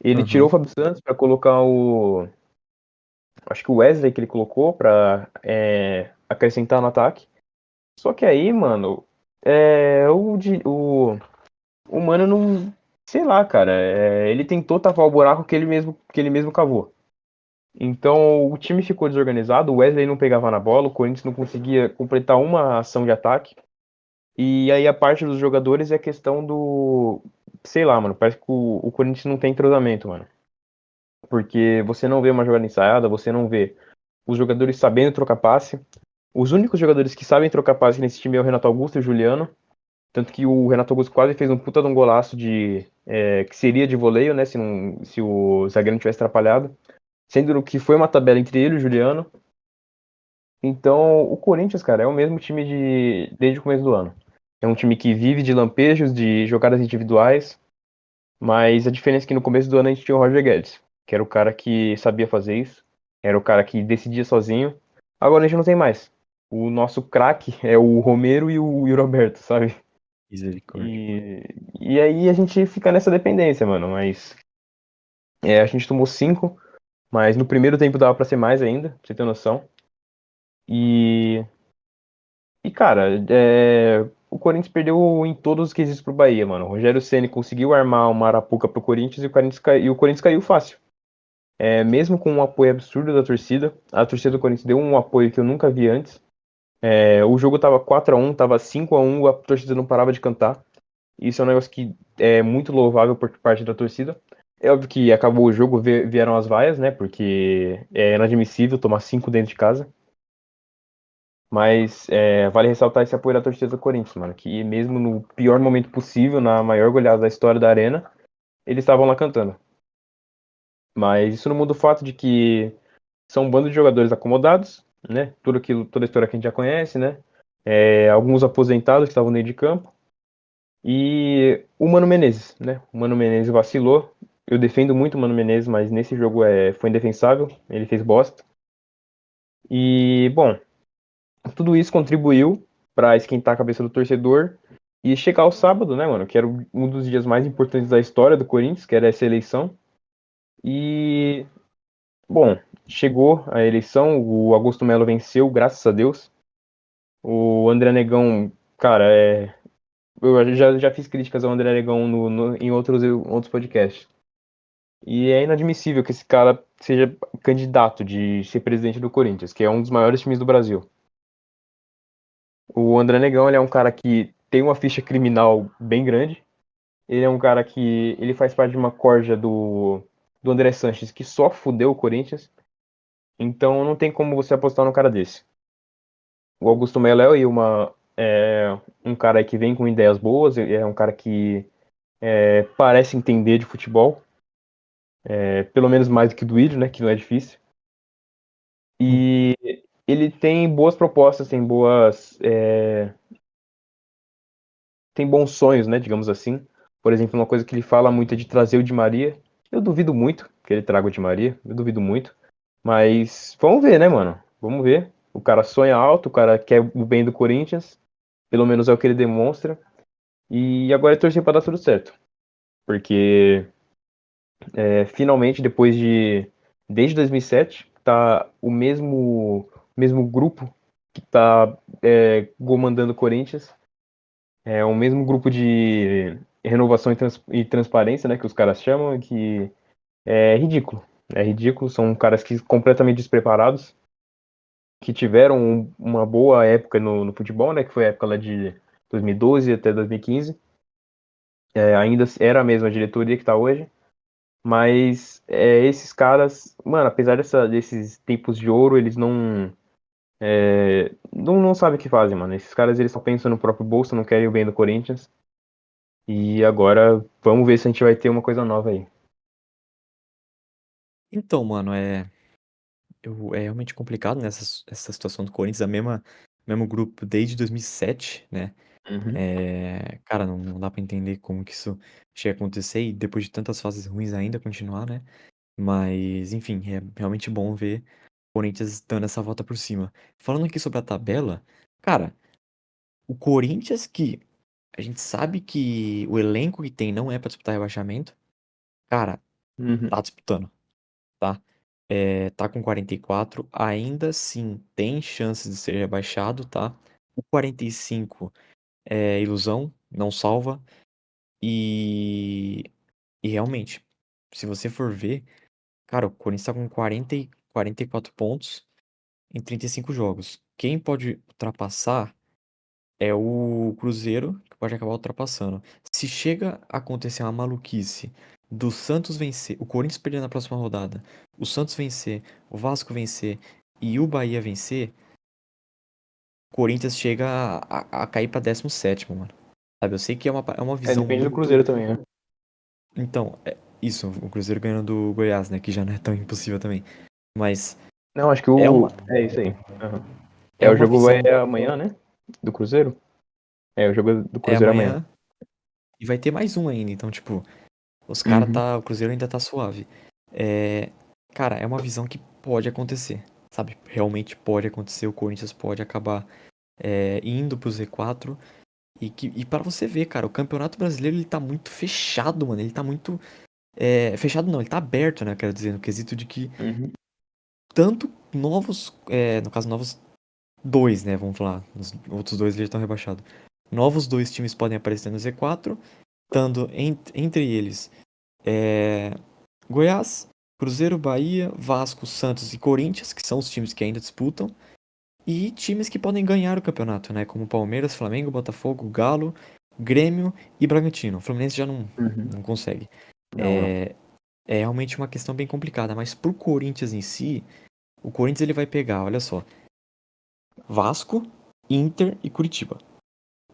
Ele tirou o Aham. Fábio Santos pra colocar acho que o Wesley que ele colocou pra acrescentar no ataque. Só que aí, mano, o Mano não. Sei lá, cara. Ele tentou tapar o buraco que ele mesmo cavou. Então o time ficou desorganizado, o Wesley não pegava na bola, o Corinthians não conseguia completar uma ação de ataque. E aí a parte dos jogadores é a questão do. Sei lá, mano. Parece que o Corinthians não tem entrosamento, mano. Porque você não vê uma jogada ensaiada, você não vê os jogadores sabendo trocar passe. Os únicos jogadores que sabem trocar passe nesse time é o Renato Augusto e o Juliano. Tanto que o Renato Augusto quase fez um puta de um golaço que seria de voleio, né? Se o zagueiro não tivesse atrapalhado. Sendo que foi uma tabela entre ele e o Juliano. Então, o Corinthians, cara, é o mesmo time desde o começo do ano. É um time que vive de lampejos, de jogadas individuais, mas a diferença é que no começo do ano a gente tinha o Roger Guedes, que era o cara que sabia fazer isso, era o cara que decidia sozinho. Agora a gente não tem mais. O nosso craque é o Romero e o Roberto, sabe? Misericórdia. E, e aí a gente fica nessa dependência, mano. Mas a gente tomou 5, mas no primeiro tempo dava pra ser mais ainda, pra você ter noção. E cara, o Corinthians perdeu em todos os quesitos pro Bahia, mano. O Rogério Ceni conseguiu armar uma arapuca pro Corinthians e o Corinthians caiu fácil. Mesmo com um apoio absurdo da torcida, a torcida do Corinthians deu um apoio que eu nunca vi antes. O jogo tava 4-1, tava 5-1, a torcida não parava de cantar. Isso é um negócio que é muito louvável por parte da torcida. É óbvio que acabou o jogo, vieram as vaias, né? Porque é inadmissível tomar 5 dentro de casa. Mas vale ressaltar esse apoio da torcida do Corinthians, mano. Que mesmo no pior momento possível, na maior goleada da história da Arena, eles estavam lá cantando. Mas isso não muda o fato de que são um bando de jogadores acomodados, né? Tudo aquilo, toda a história que a gente já conhece, né? Alguns aposentados que estavam dentro de campo. E o Mano Menezes, né? O Mano Menezes vacilou. Eu defendo muito o Mano Menezes, mas nesse jogo foi indefensável. Ele fez bosta. E, bom, tudo isso contribuiu para esquentar a cabeça do torcedor e chegar ao sábado, né, mano? Que era um dos dias mais importantes da história do Corinthians, que era essa eleição. E, bom, chegou a eleição, o Augusto Melo venceu, graças a Deus. O André Negão, cara, eu já fiz críticas ao André Negão em outros podcasts. E é inadmissível que esse cara seja candidato de ser presidente do Corinthians, que é um dos maiores times do Brasil. O André Negão, ele é um cara que tem uma ficha criminal bem grande. Ele é um cara que ele faz parte de uma corja do André Sanches que só fudeu o Corinthians. Então não tem como você apostar num cara desse. O Augusto Melo um cara que vem com ideias boas, é um cara que parece entender de futebol, pelo menos mais do que do Duílio, né, que não é difícil. Hum. E ele tem boas propostas, tem bons sonhos, né, digamos assim. Por exemplo, uma coisa que ele fala muito é de trazer o Di Maria. Eu duvido muito que ele traga o Di Maria, eu duvido muito. Mas vamos ver, né, mano? Vamos ver. O cara sonha alto, o cara quer o bem do Corinthians, pelo menos é o que ele demonstra. E agora é torcer pra dar tudo certo. Porque finalmente, desde 2007, tá o mesmo grupo que tá comandando o Corinthians. É o mesmo grupo de renovação e transparência, né, que os caras chamam, que é ridículo. É ridículo, são caras que completamente despreparados, que tiveram uma boa época no futebol, né, que foi a época lá de 2012 até 2015. Ainda era a mesma diretoria que tá hoje, mas esses caras, mano, apesar desses tempos de ouro, eles não sabem o que fazem, mano. Esses caras, eles só pensam no próprio bolso, não querem o bem do Corinthians. E agora, vamos ver se a gente vai ter uma coisa nova aí. Então, mano, é realmente complicado nessa essa situação do Corinthians, mesmo grupo desde 2007, né? Uhum. Cara, não dá pra entender como que isso chega a acontecer e depois de tantas fases ruins ainda continuar, né? Mas, enfim, é realmente bom ver Corinthians dando essa volta por cima. Falando aqui sobre a tabela, cara, o Corinthians que a gente sabe que o elenco que tem não é pra disputar rebaixamento, cara, Uhum. tá disputando, tá? Tá com 44, ainda assim tem chances de ser rebaixado, tá? O 45 é ilusão, não salva. E, e realmente, se você for ver, cara, o Corinthians tá com 44 pontos em 35 jogos. Quem pode ultrapassar é o Cruzeiro, que pode acabar ultrapassando. Se chega a acontecer uma maluquice do Santos vencer, o Corinthians perder na próxima rodada, o Santos vencer, o Vasco vencer e o Bahia vencer, o Corinthians chega a cair pra 17º, mano. Sabe, eu sei que é uma É, visão depende do muito. Cruzeiro também, né? Então, isso, o Cruzeiro ganhando do Goiás, né? Que já não é tão impossível também. Mas Não, acho que é o. uma, É isso aí. Aham. é É, o uma jogo é visão. amanhã, né? Do Cruzeiro? É, o jogo do É Cruzeiro é amanhã. amanhã e vai ter mais um ainda. Então, tipo, os caras Uhum. tá. O Cruzeiro ainda tá suave. É, cara, é uma visão que pode acontecer. Sabe? Realmente pode acontecer. O Corinthians pode acabar indo pro Z4. E para você ver, cara, o Campeonato Brasileiro ele tá muito fechado, mano. Ele tá muito. Fechado não, ele tá aberto, né? Quero dizer, no quesito de que Uhum. tanto novos. No caso, novos dois, né? Vamos falar. Os outros dois já estão rebaixados. Novos dois times podem aparecer no Z4, estando entre eles Goiás, Cruzeiro, Bahia, Vasco, Santos e Corinthians, que são os times que ainda disputam, e times que podem ganhar o campeonato, né? Como Palmeiras, Flamengo, Botafogo, Galo, Grêmio e Bragantino. O Fluminense já não, Uhum. não consegue. Não, não. É, é realmente uma questão bem complicada, mas pro Corinthians em si, o Corinthians ele vai pegar, olha só, Vasco, Inter e Curitiba.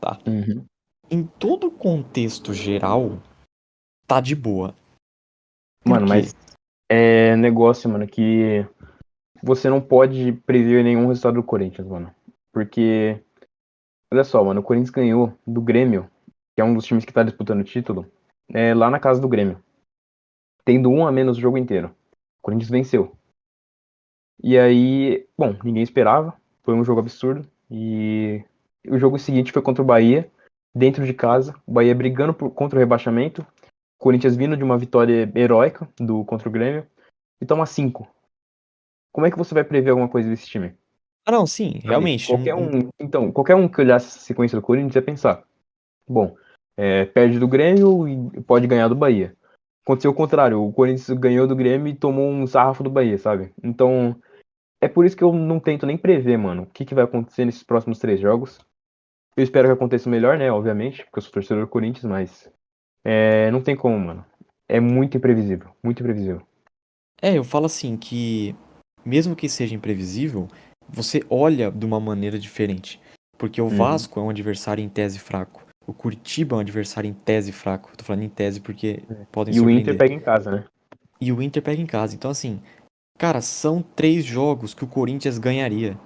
Tá? Uhum. Em todo o contexto geral, tá de boa. Por Mano, quê? mas é negócio, mano, que você não pode prever nenhum resultado do Corinthians, mano. Porque, olha só, mano, o Corinthians ganhou do Grêmio, que é um dos times que tá disputando o título, lá na casa do Grêmio, tendo um a menos o jogo inteiro. O Corinthians venceu. E aí, bom, ninguém esperava, foi um jogo absurdo. E o jogo seguinte foi contra o Bahia, dentro de casa, o Bahia brigando contra o rebaixamento, o Corinthians vindo de uma vitória heróica contra o Grêmio, e toma 5. Como é que você vai prever alguma coisa desse time? Ah, não, sim, Sabe? realmente. Então, qualquer um que olhasse essa sequência do Corinthians ia pensar, bom, perde do Grêmio e pode ganhar do Bahia. Aconteceu o contrário, o Corinthians ganhou do Grêmio e tomou um sarrafo do Bahia, sabe? Então, é por isso que eu não tento nem prever, mano, o que vai acontecer nesses próximos 3 jogos. Eu espero que aconteça o melhor, né, obviamente, porque eu sou torcedor do Corinthians, mas não tem como, mano. É muito imprevisível, muito imprevisível. Eu falo assim que, mesmo que seja imprevisível, você olha de uma maneira diferente. Porque o Uhum. Vasco é um adversário em tese fraco. O Curitiba é um adversário em tese fraco. Tô falando em tese porque podem E o Inter surpreender. pega em casa, né? E o Inter pega em casa. Então, assim, cara, são 3 jogos que o Corinthians ganharia.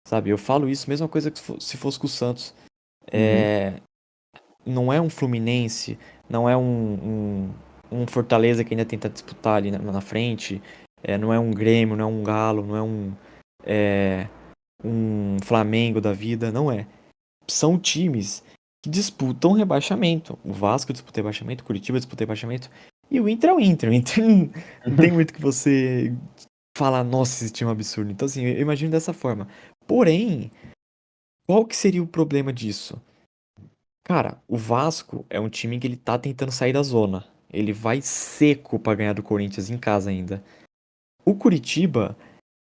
Sabe? Eu falo isso, mesma coisa que se fosse com o Santos. Uhum. Não é um Fluminense, não é um Fortaleza que ainda tenta disputar ali na frente, não é um Grêmio, não é um Galo, não é um Flamengo da vida, não é. São times que disputam rebaixamento. O Vasco disputa rebaixamento, o Curitiba disputa rebaixamento, e o Inter é o Inter. O Inter não tem muito que você falar, nossa, esse time é um absurdo. Então, assim, eu imagino dessa forma. Porém, qual que seria o problema disso? Cara, o Vasco é um time que ele tá tentando sair da zona. Ele vai seco pra ganhar do Corinthians em casa ainda. O Curitiba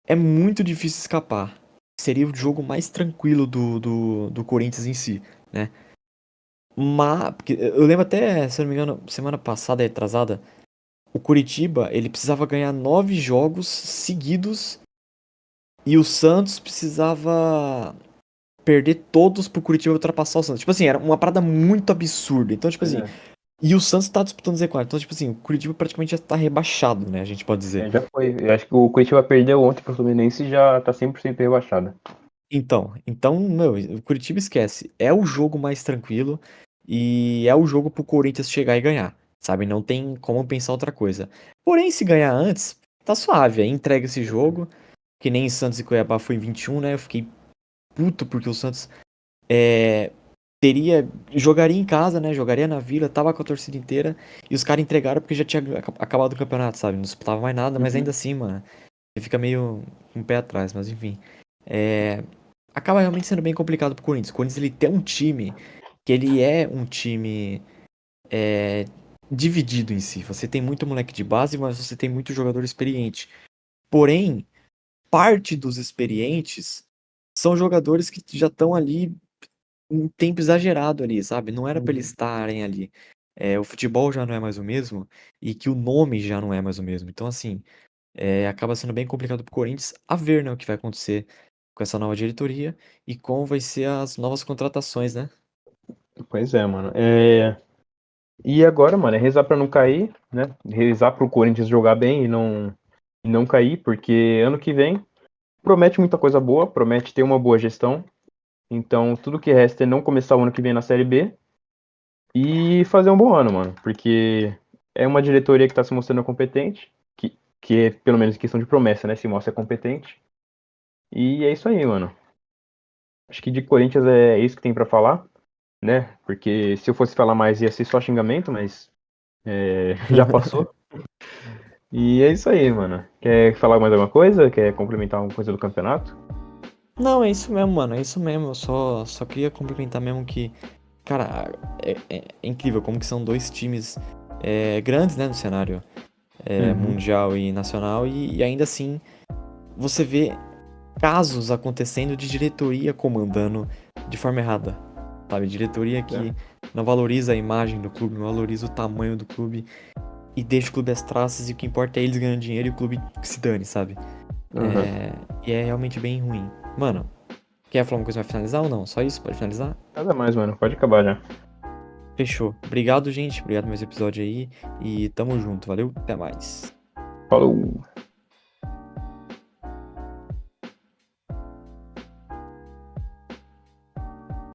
é muito difícil escapar. Seria o jogo mais tranquilo do Corinthians em si, né? Mas, porque eu lembro até, se eu não me engano, semana passada, retrasada, o Curitiba, ele precisava ganhar 9 jogos seguidos e o Santos precisava perder todos pro Curitiba ultrapassar o Santos. Tipo assim, era uma parada muito absurda. Então, tipo Pois assim, é. e o Santos tá disputando o Z4. Então, tipo assim, o Curitiba praticamente já tá rebaixado, né? A gente pode dizer. Já foi. Eu acho que o Curitiba perdeu ontem pro Fluminense e já tá 100% rebaixado. Então, meu, o Curitiba esquece. É o jogo mais tranquilo e é o jogo pro Corinthians chegar e ganhar, sabe? Não tem como pensar outra coisa. Porém, se ganhar antes, tá suave. Aí entrega esse jogo que nem Santos e Cuiabá foi em 21, né? Eu fiquei puto porque o Santos é, jogaria em casa, né? Jogaria na Vila, tava com a torcida inteira e os caras entregaram porque já tinha acabado o campeonato, sabe? Não disputava mais nada, mas Uhum. ainda assim, mano, você fica meio com o pé atrás, mas enfim. É, acaba realmente sendo bem complicado pro Corinthians. O Corinthians ele tem um time que ele é um time é, dividido em si. Você tem muito moleque de base, mas você tem muito jogador experiente. Porém, parte dos experientes são jogadores que já estão ali um tempo exagerado ali, sabe? Não era pra eles Uhum. estarem ali. O futebol já não é mais o mesmo e que o nome já não é mais o mesmo. Então, assim, acaba sendo bem complicado pro Corinthians a ver, né, o que vai acontecer com essa nova diretoria e como vai ser as novas contratações, né? Pois é, mano. E agora, mano, é rezar pra não cair, né? Rezar pro Corinthians jogar bem e não cair, porque ano que vem promete muita coisa boa, promete ter uma boa gestão. Então, tudo que resta é não começar o ano que vem na Série B e fazer um bom ano, mano. Porque é uma diretoria que tá se mostrando competente, que é, pelo menos em questão de promessa, né? Se mostra competente. E é isso aí, mano. Acho que de Corinthians é isso que tem pra falar, né? Porque se eu fosse falar mais ia ser só xingamento, mas já passou. E é isso aí, mano. Quer falar mais alguma coisa? Quer complementar alguma coisa do campeonato? Não, é isso mesmo, mano. É isso mesmo. Eu só queria complementar mesmo que, cara, é incrível como que são dois times grandes, né, no cenário Uhum. mundial e nacional e ainda assim você vê casos acontecendo de diretoria comandando de forma errada, sabe? Diretoria que É. não valoriza a imagem do clube, não valoriza o tamanho do clube e deixa o clube às traças e o que importa é eles ganhando dinheiro e o clube que se dane, sabe? Uhum. E é realmente bem ruim. Mano, quer falar uma coisa pra finalizar ou não? Só isso? Pode finalizar? Nada mais, mano. Pode acabar já. Fechou. Obrigado, gente. Obrigado por mais episódio aí. E tamo junto. Valeu. Até mais. Falou!